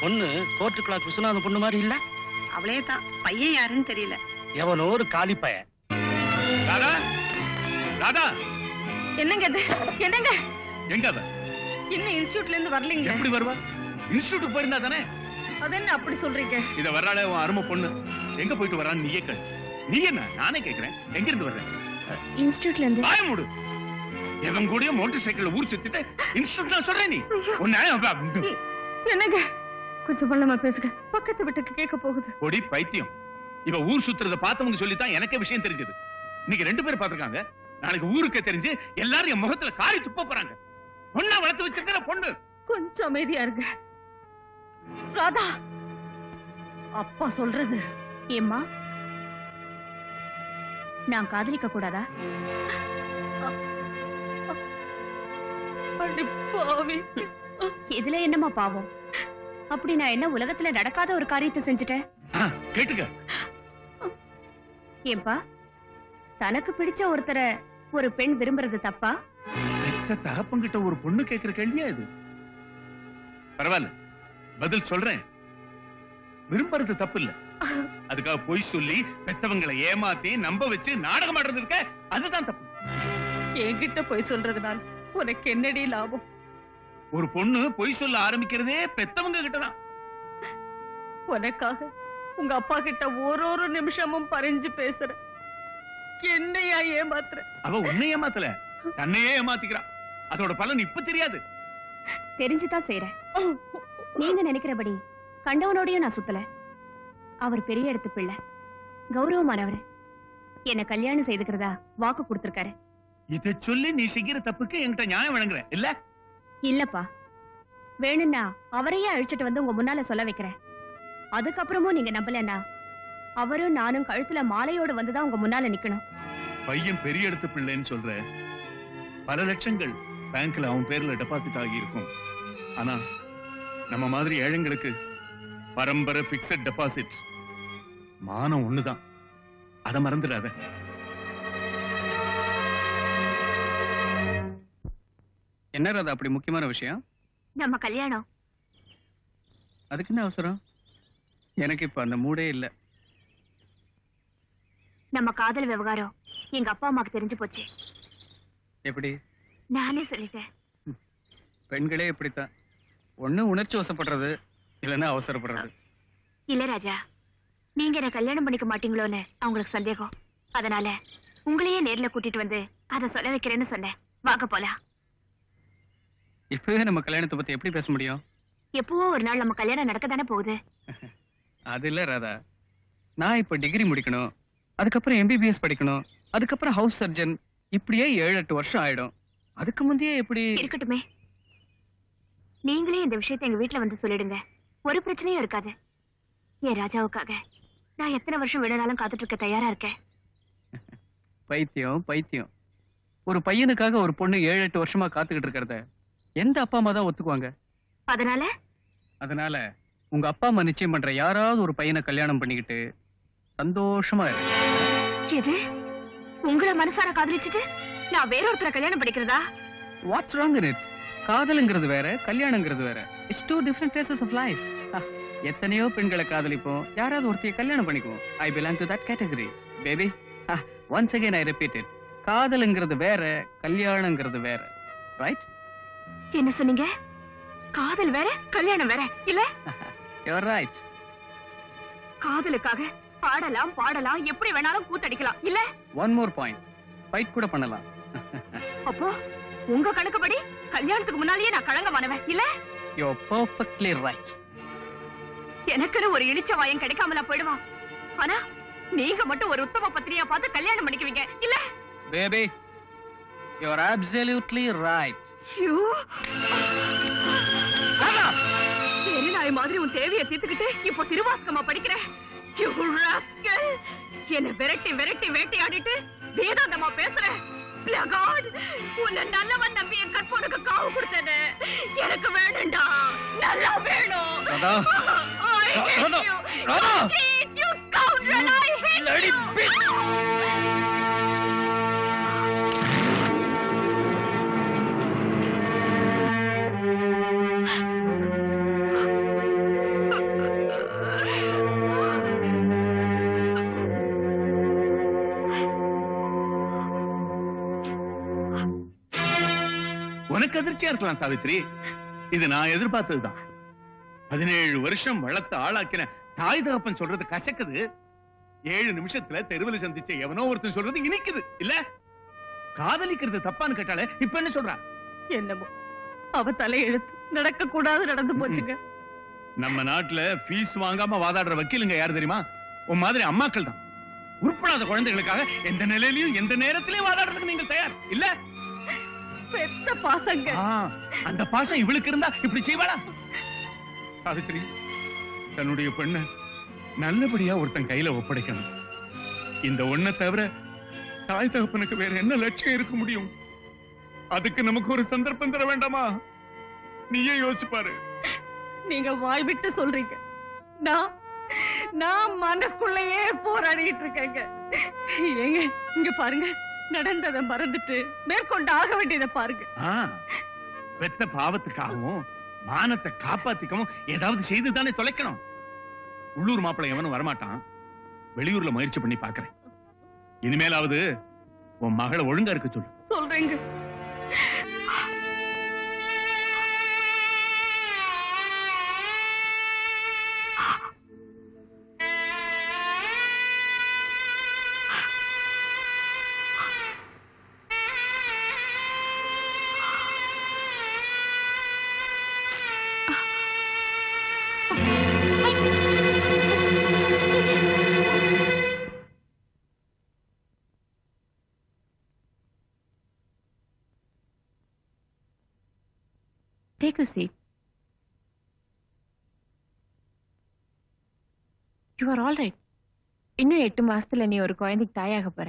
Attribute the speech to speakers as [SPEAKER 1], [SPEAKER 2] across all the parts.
[SPEAKER 1] பொண்ணு court clock Viswanathan பொண்ணு மாதிரி இல்ல?
[SPEAKER 2] அவளே தான். பையன் யாருன்னு தெரியல.
[SPEAKER 1] எவனோ ஒரு காலி பையன்.
[SPEAKER 3] ராதா, ராதா,
[SPEAKER 2] என்னங்க இது? என்னங்க
[SPEAKER 3] எங்க அவ?
[SPEAKER 2] இன்னும் இன்ஸ்டிடியூட்ல இருந்து வரலீங்க.
[SPEAKER 3] எப்படி வருவா? இன்ஸ்டிடியூட் போயிருந்தா தானே.
[SPEAKER 2] அது என்ன அப்படி சொல்றீங்க?
[SPEAKER 3] இத வர்றாளே உன் அருமை பொண்ணு. எங்க போயிட்டு வரான்னு நீயே கேளு. நீ என்ன? நானே கேக்குறேன். எங்க இருந்து வர்ற?
[SPEAKER 2] இன்ஸ்டிடியூட்ல இருந்து.
[SPEAKER 3] வாய மூடு. எவன் கூடயே மோட்டார் சைக்கிள்ல ஊர் சுத்திட்டு இன்ஸ்டிடியூட்ல சொல்றேன் நீ. உன்னை
[SPEAKER 2] என்னங்க கொஞ்சம் பள்ளமா பேசுங்க. பக்கத்து வீட்டுக்கு கேட்க போகுது.
[SPEAKER 3] பொடி பைத்தியம். இவ ஊர் சுத்துறத பார்த்தவங்க சொல்லித்தான் எனக்கே விஷயம் தெரிஞ்சது. இன்னைக்கு 2 பேர் பாத்துருக்காங்க. நாளைக்கு ஊருக்கே தெரிஞ்சு எல்லாரும் என் முகத்துல காரி துப்ப போறாங்க. பொண்ணா வளர்த்து வச்சிருக்கிற பொண்ணு.
[SPEAKER 2] கொஞ்சம் அமைதியா இருங்க. ராதா, அப்பா சொல்றது.
[SPEAKER 4] ஏம்மா, நான் காதலிக்க கூடாதா?
[SPEAKER 2] பாவி,
[SPEAKER 4] இதுல என்னம்மா பாவம்? அப்படி நான் என்ன உலகத்துல நடக்காத ஒரு காரியத்தை செஞ்சுட்டேன்?
[SPEAKER 3] கேட்டுக்க.
[SPEAKER 4] ஏன்பா, தனக்கு பிடிச்ச ஒருத்தரை ஒரு பெண் விரும்புறது தப்பா?
[SPEAKER 3] பெத்த தகப்பங்கிட்ட ஒரு பொண்ணு கேட்கிற கேள்வியா இது? பரவாயில்ல, பதில் சொல்றேன். விரும்புறது தப்பு இல்ல. அதுக்காக பொய் சொல்லி பெத்தவங்களை ஏமாத்தி நம்ப வச்சு நாடகம் ஆடுறது இருக்க, அதுதான் தப்பு.
[SPEAKER 2] என்கிட்ட போய் சொல்றதுனால உனக்கு என்னடி லாபம்?
[SPEAKER 3] ஒரு பொண்ணு பொய் சொல்ல ஆரம்பிக்கிறதே பெத்தவங்க கிட்டதான்.
[SPEAKER 2] உனக்காக உங்க அப்பா கிட்ட ஒரு நிமிஷமும் பறிஞ்சு பேசுற. என்னையா ஏமாத்துற?
[SPEAKER 3] அவ உன்னை ஏமாத்தல, தன்னையே ஏமாத்திக்கிறான். அதோட பலன் இப்ப தெரியாது.
[SPEAKER 4] தெரிஞ்சுதான் செய்யறேன். நீங்க நினைக்கிறபடி கண்டவனோடையும் நான் சுத்தல. அவர் பெரிய இடத்து பிள்ளை, கௌரவமானவர். என்ன கல்யாணம் செய்துக்கிறதா வாக்கு கொடுத்திருக்காரு.
[SPEAKER 3] இதை சொல்லி நீ செய்கிற தப்புக்கு என்கிட்ட நியாயம் வழங்குற இல்ல?
[SPEAKER 4] இல்லப்பா, வேணும்னா அவரையே அழிச்சிட்டு வந்து உங்க முன்னால சொல்ல வைக்கிறேன். அதுக்கப்புறமும் நீங்க நம்பலன்னா அவரும் நானும் கழுத்துல மாலையோட வந்துதான் உங்க முன்னால நிக்கணும்.
[SPEAKER 3] பையன் பெரிய இடத்து பிள்ளைன்னு சொல்ற. பல லட்சங்கள் பேங்க்ல அவன் பேர்ல டெபாசிட் ஆகி இருக்கும். ஆனா நம்ம மாதிரி ஏழைங்களுக்கு பரம்பரை பிக்ஸட் டெபாசிட். மானம் ஒண்ணுதான், அதை மறந்துடாத.
[SPEAKER 5] என்ன ராதா அப்படி முக்கியமான விஷயம்?
[SPEAKER 4] நம்ம கல்யாணம்.
[SPEAKER 5] அதுக்கு என்ன அவசரம்? எனக்கு இப்ப அந்த மூடே இல்ல.
[SPEAKER 4] நம்ம காதல் விவகாரம் எங்க அப்பா அம்மாக்கு தெரிஞ்சு போச்சு.
[SPEAKER 5] எப்படி?
[SPEAKER 4] நானே சொல்லிட்டேன்.
[SPEAKER 5] பெண்களே இப்படித்தான். ஒண்ணு உணர்ச்சி வசப்படுறது, இல்லைன்னா அவசரப்படுறது.
[SPEAKER 4] இல்ல ராஜா, நீங்க என்ன கல்யாணம் பண்ணிக்க மாட்டீங்களோன்னு அவங்களுக்கு சந்தேகம். அதனால உங்களையே நேர்ல கூட்டிட்டு வந்து அதை சொல்ல வைக்கிறேன்னு சொன்னேன். வாங்க போலாம்.
[SPEAKER 5] இப்பவே நம்ம கல்யாணத்தை பத்தி எப்படி பேச முடியும்?
[SPEAKER 4] எப்பவோ ஒரு நாள் நம்ம கல்யாணம் நடக்க தானே போகுது.
[SPEAKER 5] அது இல்ல ராதா, நான் இப்ப டிகிரி முடிக்கணும், அதுக்கப்புறம் MBBS படிக்கணும், அதுக்கப்புறம் ஹவுஸ் சர்ஜன், இப்படியே 7-8 வருஷம் ஆயிடும். அதுக்கு முந்தையே எப்படி?
[SPEAKER 4] இருக்கட்டுமே, நீங்களே இந்த விஷயத்தை எங்க வீட்டுல வந்து சொல்லிடுங்க. ஒரு பிரச்சனையும் இருக்காது. என் ராஜாவுக்காக நான் எத்தனை வருஷம் வேணும்னாலும் காத்துட்டு இருக்க தயாரா இருக்கேன்.
[SPEAKER 5] பைத்தியம் பைத்தியம். ஒரு பையனுக்காக ஒரு பொண்ணு 7-8 வருஷமா காத்துக்கிட்டு இருக்கிறத எந்த அப்பா அம்மா தான் ஒத்துக்குவாங்க? அதனால உங்க அப்பா அம்மா நிச்சயம் பண்ற யாராவது ஒரு பையனை கல்யாணம் பண்ணிக்கிட்டு சந்தோஷமா இருக்கு.
[SPEAKER 4] எது? உங்களை மனசார காதலிச்சுட்டு நான் வேறொருத்தரை கல்யாணம் பண்ணிக்கிறதா?
[SPEAKER 5] What's wrong in it? காதலுங்கிறது வேற, கல்யாணங்கிறது வேற. It's 2 different phases of life. எத்தனையோ பெண்களை காதலிப்போம், யாராவது ஒருத்தைய கல்யாணம் பண்ணிக்குவோம். I belong to that category, baby. Once again I repeat it. காதலுங்கிறது வேற, கல்யாணங்கிறது வேற. Right?
[SPEAKER 4] என்ன சொன்னீங்க? காதல் வேற, கல்யாணம் வேற இல்ல?
[SPEAKER 5] You're right.
[SPEAKER 4] காதலுக்காக பாடலாம் பாடலாம், எப்படி வேணாலும் கூத்தடிக்கலாம் இல்ல?
[SPEAKER 5] One more point. Fight கூட பண்ணலாம்.
[SPEAKER 4] அப்போ உங்க கணக்குப்படி கல்யாணத்துக்கு முன்னாலேயே நான் களங்கமானவன் இல்ல?
[SPEAKER 5] You're perfectly right.
[SPEAKER 4] எனக்குன்னு ஒரு இழிச்ச வாயம் கிடைக்காமலா போயிடுவான். ஆனா நீங்க மட்டும் ஒரு உத்தம பத்திரியா பார்த்து கல்யாணம் பண்ணிக்குவீங்க இல்ல?
[SPEAKER 5] Baby, you're absolutely right.
[SPEAKER 4] நாய் மாதிரி உன் தேவையை தீர்த்துக்கிட்டு இப்போ திருவாசகமா படிக்கிறேன். என்ன விரட்டி விரட்டி வேட்டையாடிட்டு வேதாந்தமா பேசுற. உன்னை நல்லவன் நம்பி என் கற்பனுக்கு காவு கொடுத்தது எனக்கு வேணும்டா. நல்லா வேணும்.
[SPEAKER 3] உனக்கு அதிர்ச்சியா இருக்கலாம் சாவித்ரி, இது நான் எதிர்பார்த்ததுதான். 17 வருஷம் வளர்த்து ஆளாக்கின தாய் தகப்பன் சொல்றது கசக்குது. 7 நிமிஷத்துல தெருவில் சந்திச்ச எவனோ ஒருத்தன் சொல்றது இனிக்குது இல்ல. காதலிக்கிறது தப்பான்னு கேட்டாலே இப்ப என்ன சொல்றா?
[SPEAKER 2] என்னமோ அவ தலையெழுத்து நடக்க கூடாது நடந்து போச்சுங்க.
[SPEAKER 3] நம்ம நாட்டுல ஃபீஸ் வாங்காம வாதாடுற வக்கீலுங்க யார் தெரியுமா? உன் மாதிரி அம்மாக்கள் தான். உருப்படாத குழந்தைகளுக்காக எந்த நிலையிலையும் எந்த நேரத்திலையும் வாதாடுறதுக்கு நீங்கள் தயார் இல்ல.
[SPEAKER 2] பெத்த பாசங்க.
[SPEAKER 3] அந்த பாசம் இவளுக்கு இருந்தா இப்படி செய்வாளா? சாவித்ரி, தன்னுடைய பெண்ண நல்லபடியா ஒருத்தன் கையில ஒப்படைக்கணும். இந்த ஒண்ணை தவிர தாய் தகப்பனுக்கு வேற என்ன லட்சியம் இருக்க முடியும்? அதுக்கு நமக்கு ஒரு சந்தர்ப்பம் தர வேண்டாமா? நீயே யோசிச்சு பாரு.
[SPEAKER 2] நீங்க வாய் விட்டு சொல்றீங்க, நான் மனசுக்குள்ளேயே போராடிட்டு இருக்கேங்க. ஏங்க இங்க பாருங்க, நடந்ததை மறந்துட்டு மேற்கொண்டு ஆக வேண்டியதை பாருங்க.
[SPEAKER 3] பெத்த பாவத்துக்காகவும் மானத்தை காப்பாத்திக்கவும் ஏதாவது செய்துதானே தொலைக்கணும். உள்ளூர் மாப்பிள்ளை எவனும் வரமாட்டான். வெளியூர்ல முயற்சி பண்ணி பாக்குறேன். இனிமேலாவது உன் மகளை ஒழுங்கா இருக்க சொல்லு.
[SPEAKER 2] சொல்றேங்க.
[SPEAKER 4] Take a seat. You are all right. இன்னும் 8 மாசத்துல நீ ஒரு குழந்தைக்கு தாயாக போற.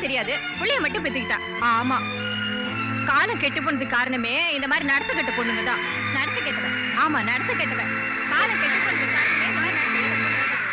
[SPEAKER 4] தெரியாது, புள்ளைய மட்டும் பெத்துக்கிட்டா. ஆமா, காலம் கெட்டு போனதுக்கு காரணமே இந்த மாதிரி நடத்த கெட்ட பொண்ணுங்க தான். நடத்த கெட்டவன். ஆமா, நடத்த கெட்டவன். காலம் கெட்டு போனதுக்கு காரணமே இந்த மாதிரி நடத்த கெட்ட பொண்ணுங்க தான்.